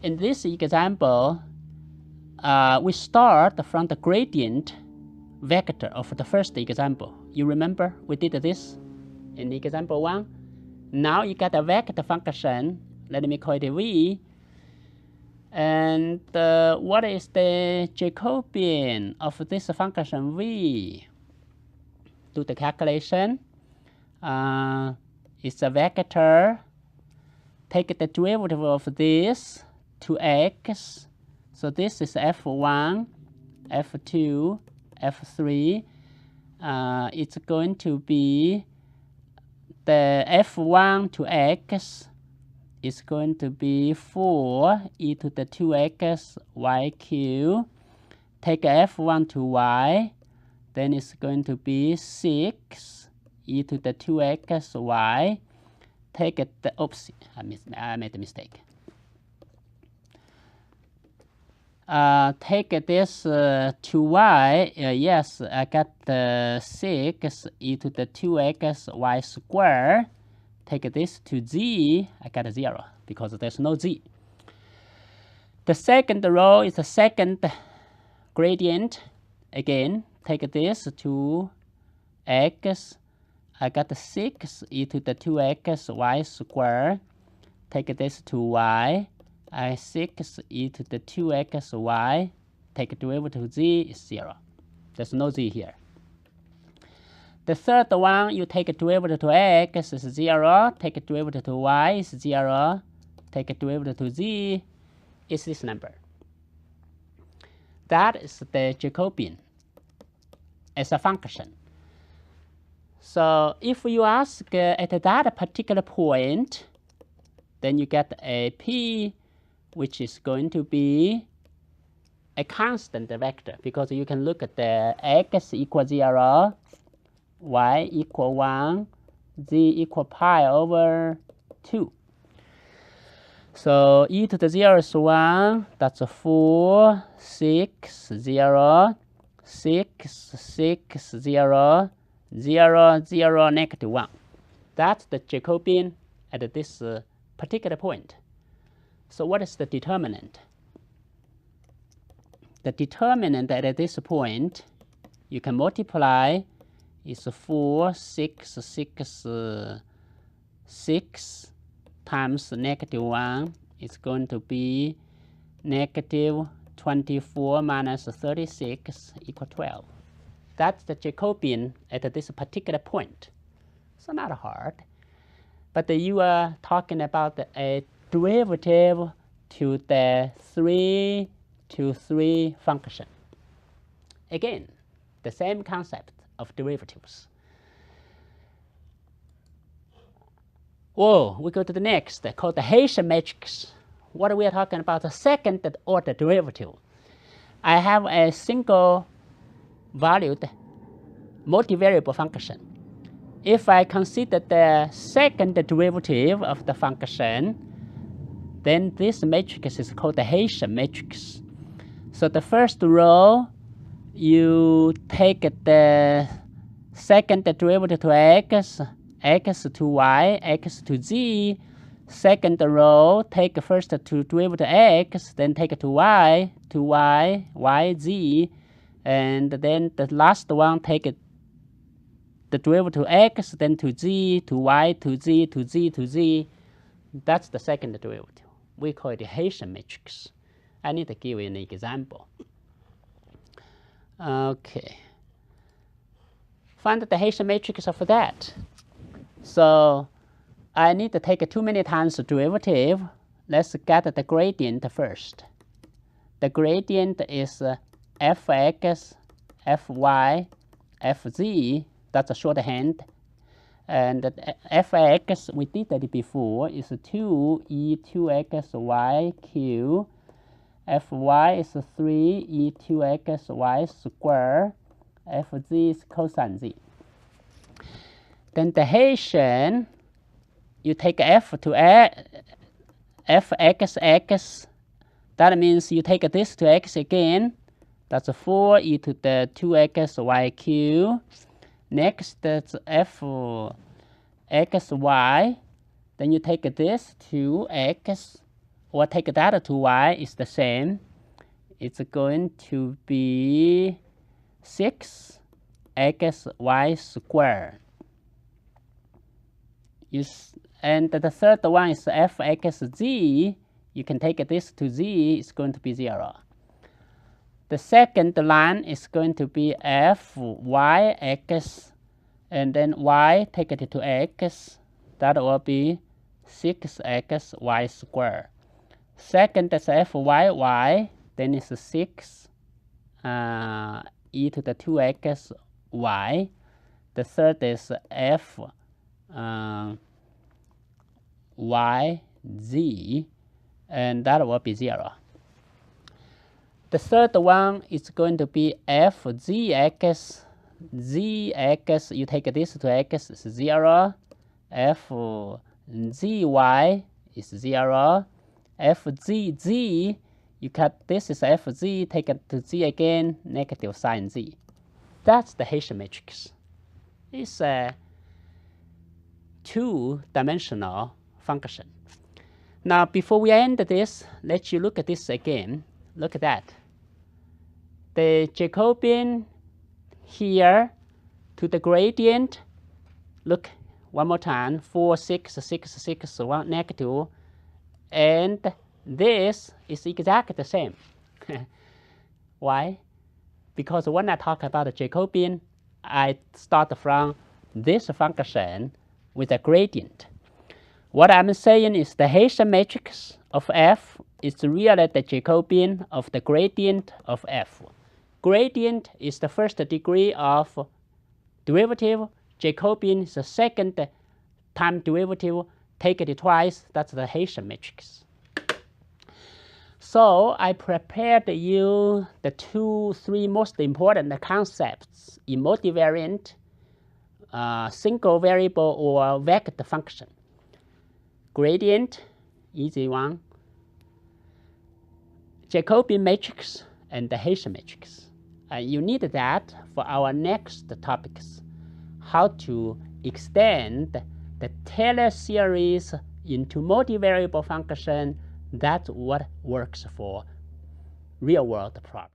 in this example, we start from the gradient vector of the first example. You remember we did this in example 1. Now you get a vector function. Let me call it v. And what is the Jacobian of this function v? Do the calculation. It's a vector. Take the derivative of this to x. So this is f1, f2, f3. It's going to be the f1 to x is going to be 4 e to the 2x y cubed. Take f1 to y, then it's going to be 6 e to the 2x y. Take the, oops, I made a mistake. Take this to y, yes, I got the 6 e to the 2x y squared. Take this to z, I got a 0 because there's no z. The second row is the second gradient. Again, take this to x. I got the 6 e to the 2x y squared. Take this to y. I 6 e to the 2x y. Take derivative z is 0. There's no z here. The third one, you take a derivative to x is 0. Take a derivative to y is 0. Take a derivative to z is this number. That is the Jacobian as a function. So if you ask at that particular point, then you get a p, which is going to be a constant vector, because you can look at the x equals 0, y equal 1, z equal pi over 2. So e to the 0 is 1, that's a 4, 6, 0, 6, 6, 0, 0, 0, negative 1. That's the Jacobian at this particular point. So what is the determinant? The determinant at this point, you can multiply, is 4, 6, 6, 6 times negative 1 is going to be negative 24 minus 36 equal 12. That's the Jacobian at this particular point. So not hard. But you are talking about a derivative to the 3 to 3 function. Again, the same concept of derivatives. Whoa, we go to the next, called the Hessian matrix. What are we talking about? The second order derivative. I have a single valued multivariable function. If I consider the second derivative of the function, then this matrix is called the Hessian matrix. So the first row, you take the second derivative to x, x to y, x to z. Second row, take first to derivative to x, then take to y, y, z. And then the last one, take the derivative to x, then to z, to y, to z, to z, to z. That's the second derivative. We call it the Hessian matrix. I need to give you an example. Okay. Find the Hessian matrix of that. So I need to take too many times the derivative. Let's get the gradient first. The gradient is fx, fy, fz. That's a shorthand. And fx, we did that before, is 2e2xy cubed. Fy is 3e2xy squared. Fz is cosine z. Then the Hessian, you take f to fxx. That means you take this to x again. That's 4e to the 2xy cubed. Next, that's fxy. Then you take this to x. or take data to y is the same. It's going to be 6xy squared. And the third one is fxz. You can take this to z, it's going to be 0. The second line is going to be fyx, and then y, take it to x. That will be 6xy squared. Second is fyy, then it's 6 e to the 2xy. The third is fyz, and that will be 0. The third one is going to be fzx. Zx, you take this to x, is 0. fzy is 0. fzz, you cut this is fz, take it to z again, negative sign z. That's the Hessian matrix. It's a two-dimensional function. Now, before we end this, let you look at this again. Look at that. The Jacobian here to the gradient, look one more time, 4, 6, 6, 6, 1, negative, and this is exactly the same. Why? Because when I talk about the Jacobian, I start from this function with a gradient. What I'm saying is the Hessian matrix of f is really the Jacobian of the gradient of f. Gradient is the first degree of derivative. Jacobian is the second time derivative. Take it twice. That's the Hessian matrix. So I prepared you the 2-3 most important concepts in multivariate, single variable or vector function. Gradient, easy one. Jacobian matrix and the Hessian matrix. You need that for our next topics. How to extend the Taylor series into multivariable function. That's what works for real-world problems.